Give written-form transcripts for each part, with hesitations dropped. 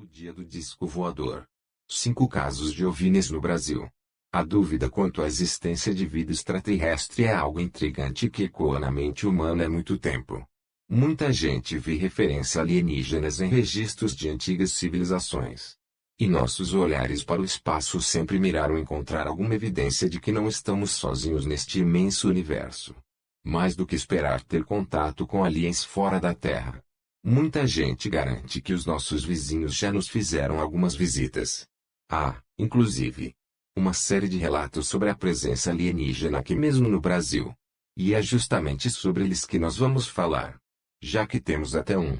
dia do disco voador. 5 casos de OVNIs no Brasil. A dúvida quanto à existência de vida extraterrestre é algo intrigante que ecoa na mente humana há muito tempo. Muita gente vê referência a alienígenas em registros de antigas civilizações. E nossos olhares para o espaço sempre miraram encontrar alguma evidência de que não estamos sozinhos neste imenso universo. Mais do que esperar ter contato com aliens fora da Terra. Muita gente garante que os nossos vizinhos já nos fizeram algumas visitas. Há, inclusive, uma série de relatos sobre a presença alienígena aqui mesmo no Brasil. E é justamente sobre eles que nós vamos falar. Já que temos até um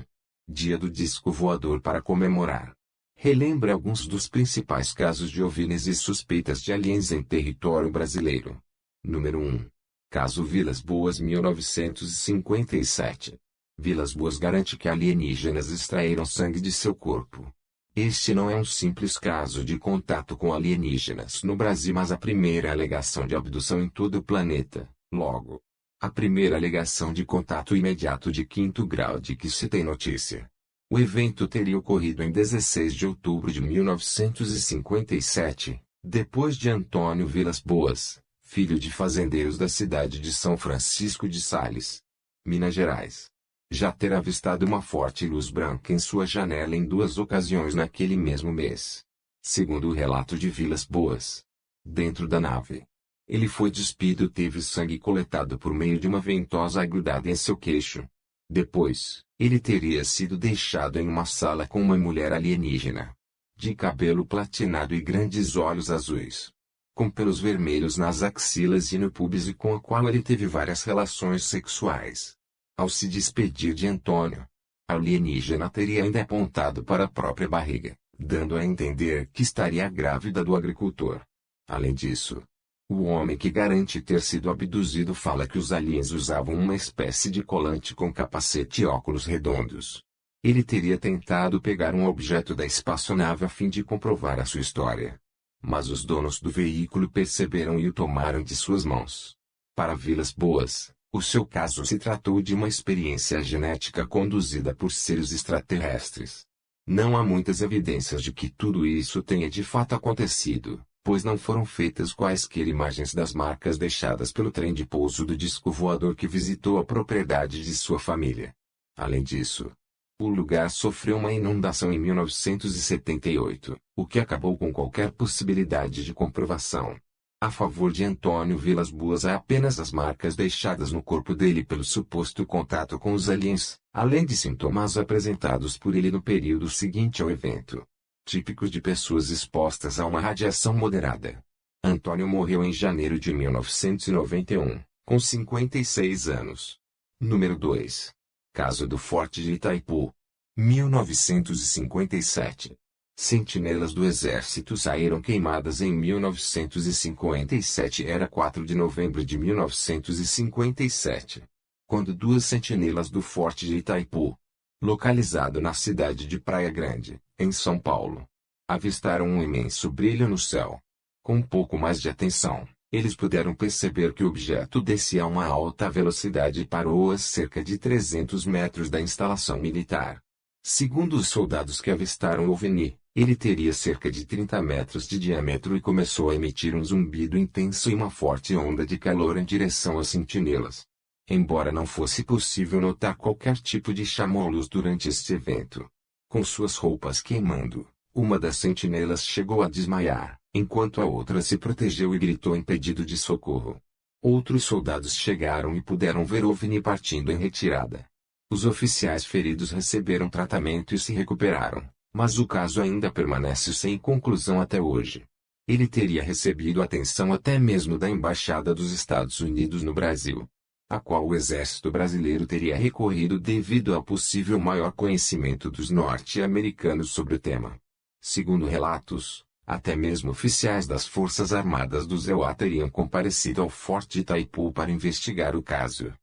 dia do disco voador para comemorar. Relembre alguns dos principais casos de OVNIs e suspeitas de aliens em território brasileiro. Número 1. Caso Vilas Boas 1957. Vilas Boas garante que alienígenas extraíram sangue de seu corpo. Este não é um simples caso de contato com alienígenas no Brasil, mas a primeira alegação de abdução em todo o planeta, logo. A primeira alegação de contato imediato de 5º grau de que se tem notícia. O evento teria ocorrido em 16 de outubro de 1957, depois de Antônio Vilas Boas, filho de fazendeiros da cidade de São Francisco de Sales, Minas Gerais, já ter avistado uma forte luz branca em sua janela em 2 ocasiões naquele mesmo mês. Segundo o relato de Vilas Boas, dentro da nave, ele foi despido e teve sangue coletado por meio de uma ventosa grudada em seu queixo. Depois, ele teria sido deixado em uma sala com uma mulher alienígena, de cabelo platinado e grandes olhos azuis, com pelos vermelhos nas axilas e no pubis e com a qual ele teve várias relações sexuais. Ao se despedir de Antônio, a alienígena teria ainda apontado para a própria barriga, dando a entender que estaria grávida do agricultor. Além disso, o homem que garante ter sido abduzido fala que os aliens usavam uma espécie de colante com capacete e óculos redondos. Ele teria tentado pegar um objeto da espaçonave a fim de comprovar a sua história. Mas os donos do veículo perceberam e o tomaram de suas mãos. Para Vilas Boas, o seu caso se tratou de uma experiência genética conduzida por seres extraterrestres. Não há muitas evidências de que tudo isso tenha de fato acontecido, pois não foram feitas quaisquer imagens das marcas deixadas pelo trem de pouso do disco voador que visitou a propriedade de sua família. Além disso, o lugar sofreu uma inundação em 1978, o que acabou com qualquer possibilidade de comprovação. A favor de Antônio Vilas Boas há apenas as marcas deixadas no corpo dele pelo suposto contato com os aliens, além de sintomas apresentados por ele no período seguinte ao evento, típicos de pessoas expostas a uma radiação moderada. Antônio morreu em janeiro de 1991, com 56 anos. Número 2. Caso do Forte de Itaipu. 1957. Sentinelas do Exército saíram queimadas em 1957. Era 4 de novembro de 1957. Quando 2 sentinelas do Forte de Itaipu, localizado na cidade de Praia Grande, em São Paulo, avistaram um imenso brilho no céu. Com um pouco mais de atenção, eles puderam perceber que o objeto descia a uma alta velocidade e parou a cerca de 300 metros da instalação militar. Segundo os soldados que avistaram o OVNI, ele teria cerca de 30 metros de diâmetro e começou a emitir um zumbido intenso e uma forte onda de calor em direção às sentinelas. Embora não fosse possível notar qualquer tipo de chama ou luz durante este evento, com suas roupas queimando, uma das sentinelas chegou a desmaiar, enquanto a outra se protegeu e gritou em pedido de socorro. Outros soldados chegaram e puderam ver o OVNI partindo em retirada. Os oficiais feridos receberam tratamento e se recuperaram, mas o caso ainda permanece sem conclusão até hoje. Ele teria recebido atenção até mesmo da Embaixada dos Estados Unidos no Brasil, a qual o Exército Brasileiro teria recorrido devido ao possível maior conhecimento dos norte-americanos sobre o tema. Segundo relatos, até mesmo oficiais das Forças Armadas do ZEUA teriam comparecido ao Forte de Itaipu para investigar o caso.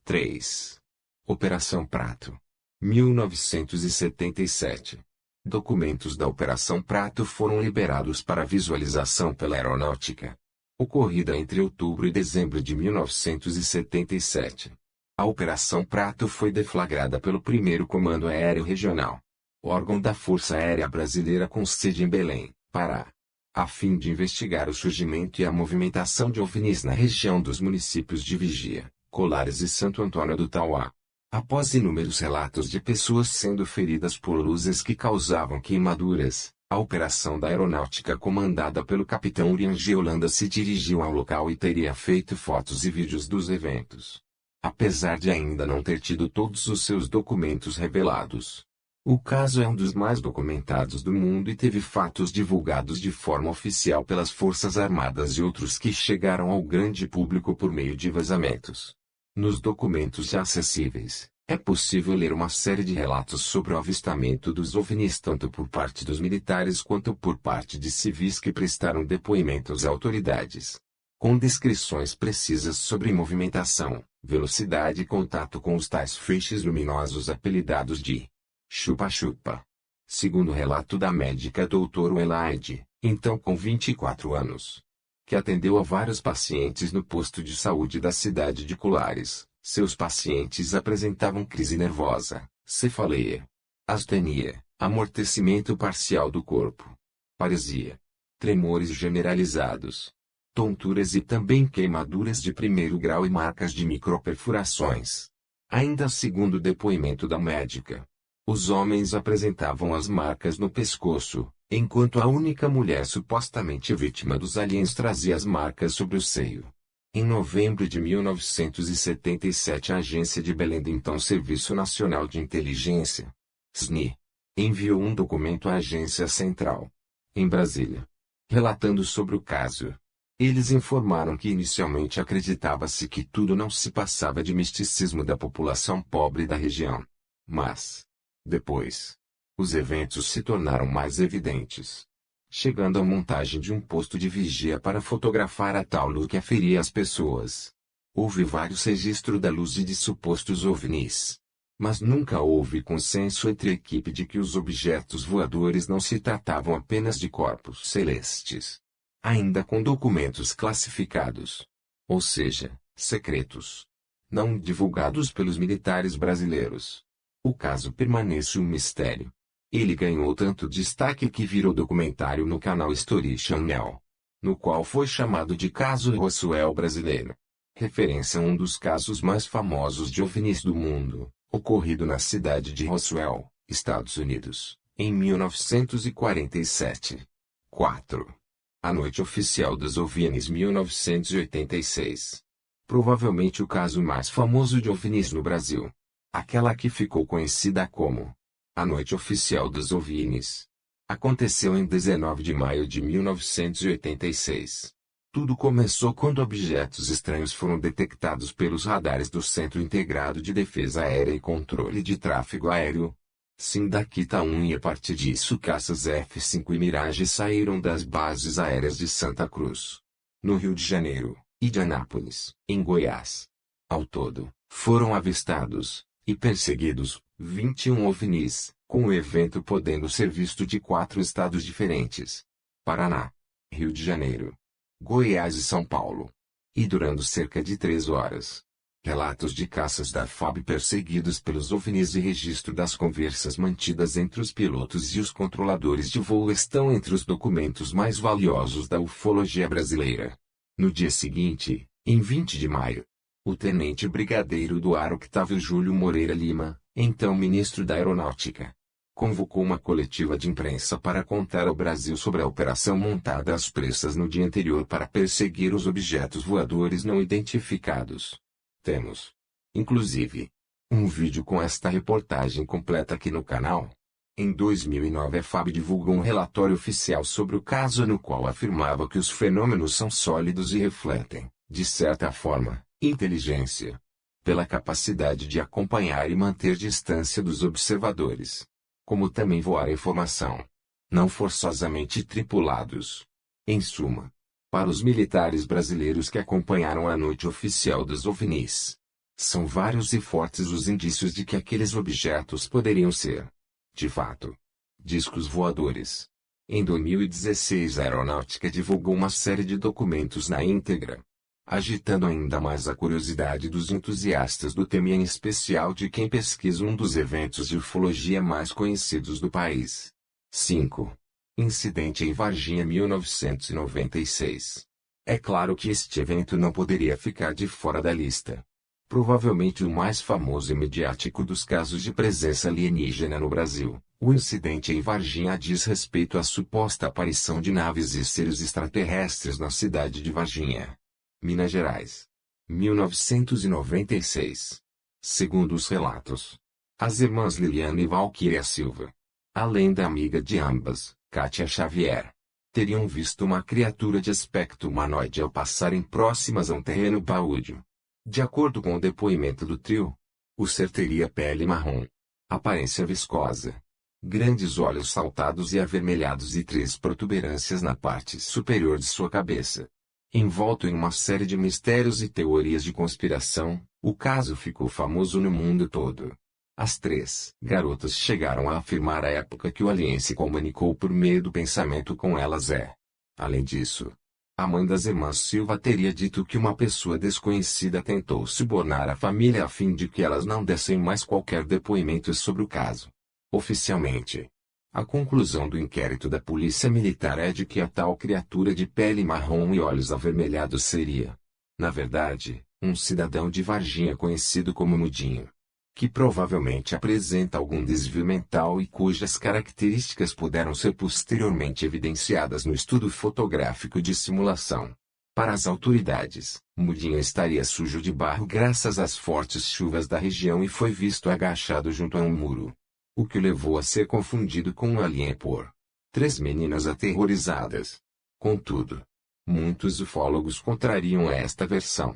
3. Operação Prato. 1977. Documentos da Operação Prato foram liberados para visualização pela aeronáutica. Ocorrida entre outubro e dezembro de 1977. A Operação Prato foi deflagrada pelo 1º Comando Aéreo Regional, órgão da Força Aérea Brasileira com sede em Belém, Pará, a fim de investigar o surgimento e a movimentação de OVNIs na região dos municípios de Vigia, Colares e Santo Antônio do Tauá. Após inúmeros relatos de pessoas sendo feridas por luzes que causavam queimaduras, a operação da aeronáutica comandada pelo capitão Urian G. Holanda se dirigiu ao local e teria feito fotos e vídeos dos eventos. Apesar de ainda não ter tido todos os seus documentos revelados, o caso é um dos mais documentados do mundo e teve fatos divulgados de forma oficial pelas Forças Armadas e outros que chegaram ao grande público por meio de vazamentos. Nos documentos já acessíveis, é possível ler uma série de relatos sobre o avistamento dos OVNIs tanto por parte dos militares quanto por parte de civis que prestaram depoimentos a autoridades, com descrições precisas sobre movimentação, velocidade e contato com os tais feixes luminosos apelidados de chupa-chupa. Segundo o relato da médica doutora Welaide, então com 24 anos, que atendeu a vários pacientes no posto de saúde da cidade de Colares, seus pacientes apresentavam crise nervosa, cefaleia, astenia, amortecimento parcial do corpo, paresia, tremores generalizados, tonturas e também queimaduras de primeiro grau e marcas de microperfurações. Ainda segundo o depoimento da médica, os homens apresentavam as marcas no pescoço, enquanto a única mulher supostamente vítima dos aliens trazia as marcas sobre o seio. Em novembro de 1977, a agência de Belém do então Serviço Nacional de Inteligência, SNI, enviou um documento à Agência Central, em Brasília, relatando sobre o caso. Eles informaram que inicialmente acreditava-se que tudo não se passava de misticismo da população pobre da região. Mas, depois, os eventos se tornaram mais evidentes, chegando à montagem de um posto de vigia para fotografar a tal luz que aferia as pessoas. Houve vários registros da luz e de supostos OVNIs. Mas nunca houve consenso entre a equipe de que os objetos voadores não se tratavam apenas de corpos celestes, ainda com documentos classificados, ou seja, secretos, não divulgados pelos militares brasileiros. O caso permanece um mistério. Ele ganhou tanto destaque que virou documentário no canal History Channel, no qual foi chamado de Caso Roswell Brasileiro, referência a um dos casos mais famosos de OVNIs do mundo, ocorrido na cidade de Roswell, Estados Unidos, em 1947. 4. A Noite Oficial dos OVNIs 1986. Provavelmente o caso mais famoso de OVNIs no Brasil. Aquela que ficou conhecida como a Noite Oficial dos OVNIs. Aconteceu em 19 de maio de 1986. Tudo começou quando objetos estranhos foram detectados pelos radares do Centro Integrado de Defesa Aérea e Controle de Tráfego Aéreo, SINDACITA-1, e a partir disso caças F-5 e Mirage saíram das bases aéreas de Santa Cruz, no Rio de Janeiro, e de Anápolis, em Goiás. Ao todo, foram avistados e perseguidos 21 OVNIs, com o evento podendo ser visto de 4 estados diferentes: Paraná, Rio de Janeiro, Goiás e São Paulo. E durando cerca de 3 horas. Relatos de caças da FAB perseguidos pelos OVNIs e registro das conversas mantidas entre os pilotos e os controladores de voo estão entre os documentos mais valiosos da ufologia brasileira. No dia seguinte, em 20 de maio, o tenente brigadeiro do ar Octávio Júlio Moreira Lima, então ministro da Aeronáutica, convocou uma coletiva de imprensa para contar ao Brasil sobre a operação montada às pressas no dia anterior para perseguir os objetos voadores não identificados. Temos, inclusive, um vídeo com esta reportagem completa aqui no canal. Em 2009, a FAB divulgou um relatório oficial sobre o caso no qual afirmava que os fenômenos são sólidos e refletem, de certa forma, inteligência, pela capacidade de acompanhar e manter distância dos observadores, como também voar em formação, não forçosamente tripulados. Em suma, para os militares brasileiros que acompanharam a Noite Oficial dos OVNIs, são vários e fortes os indícios de que aqueles objetos poderiam ser, de fato, discos voadores. Em 2016, a Aeronáutica divulgou uma série de documentos na íntegra, agitando ainda mais a curiosidade dos entusiastas do tema e em especial de quem pesquisa um dos eventos de ufologia mais conhecidos do país. 5. Incidente em Varginha 1996. É claro que este evento não poderia ficar de fora da lista. Provavelmente o mais famoso e mediático dos casos de presença alienígena no Brasil, o incidente em Varginha diz respeito à suposta aparição de naves e seres extraterrestres na cidade de Varginha, Minas Gerais. 1996. Segundo os relatos, as irmãs Liliana e Valquíria Silva, além da amiga de ambas, Kátia Xavier, teriam visto uma criatura de aspecto humanoide ao passarem próximas a um terreno baldio. De acordo com o depoimento do trio, o ser teria pele marrom, aparência viscosa, grandes olhos saltados e avermelhados e 3 protuberâncias na parte superior de sua cabeça. Envolto em uma série de mistérios e teorias de conspiração, o caso ficou famoso no mundo todo. As 3 garotas chegaram a afirmar à época que o alien se comunicou por meio do pensamento com elas. Além disso, a mãe das irmãs Silva teria dito que uma pessoa desconhecida tentou subornar a família a fim de que elas não dessem mais qualquer depoimento sobre o caso. Oficialmente, a conclusão do inquérito da Polícia Militar é de que a tal criatura de pele marrom e olhos avermelhados seria, na verdade, um cidadão de Varginha conhecido como Mudinho, que provavelmente apresenta algum desvio mental e cujas características puderam ser posteriormente evidenciadas no estudo fotográfico de simulação. Para as autoridades, Mudinho estaria sujo de barro graças às fortes chuvas da região e foi visto agachado junto a um muro, o que o levou a ser confundido com um alien por 3 meninas aterrorizadas. Contudo, muitos ufólogos contrariam esta versão,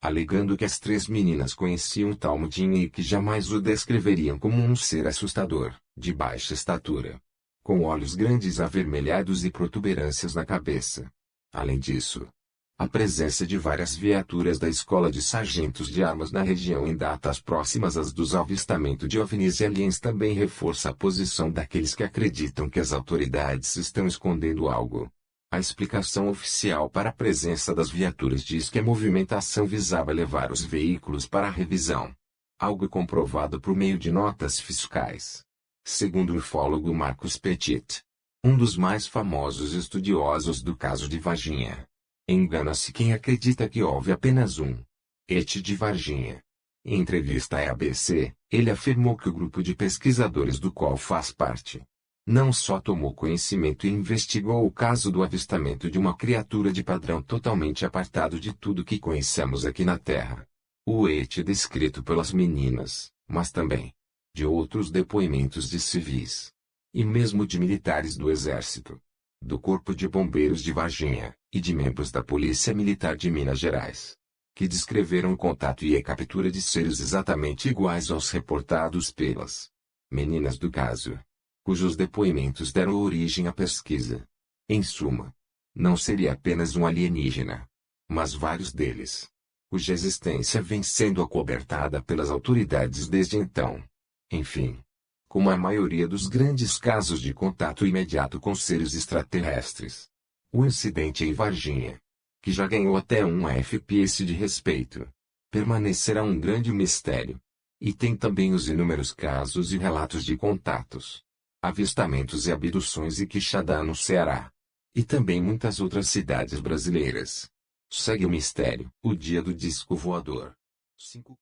alegando que as 3 meninas conheciam o tal Mudinho e que jamais o descreveriam como um ser assustador, de baixa estatura, com olhos grandes avermelhados e protuberâncias na cabeça. Além disso, a presença de várias viaturas da Escola de Sargentos de Armas na região em datas próximas às dos avistamentos de OVNIs e aliens também reforça a posição daqueles que acreditam que as autoridades estão escondendo algo. A explicação oficial para a presença das viaturas diz que a movimentação visava levar os veículos para a revisão, algo comprovado por meio de notas fiscais. Segundo o ufólogo Marcos Petit, um dos mais famosos estudiosos do caso de Varginha, engana-se quem acredita que houve apenas um ET de Varginha. Em entrevista à ABC, ele afirmou que o grupo de pesquisadores do qual faz parte não só tomou conhecimento e investigou o caso do avistamento de uma criatura de padrão totalmente apartado de tudo que conhecemos aqui na Terra, o ET descrito pelas meninas, mas também de outros depoimentos de civis, e mesmo de militares do Exército, do Corpo de Bombeiros de Varginha, e de membros da Polícia Militar de Minas Gerais, que descreveram o contato e a captura de seres exatamente iguais aos reportados pelas meninas do caso, cujos depoimentos deram origem à pesquisa. Em suma, não seria apenas um alienígena, mas vários deles, cuja existência vem sendo acobertada pelas autoridades desde então. Enfim, como a maioria dos grandes casos de contato imediato com seres extraterrestres, o incidente em Varginha, que já ganhou até um FPS de respeito, permanecerá um grande mistério. E tem também os inúmeros casos e relatos de contatos, avistamentos e abduções em Quixadá no Ceará, e também muitas outras cidades brasileiras. Segue o mistério, o dia do disco voador. 5.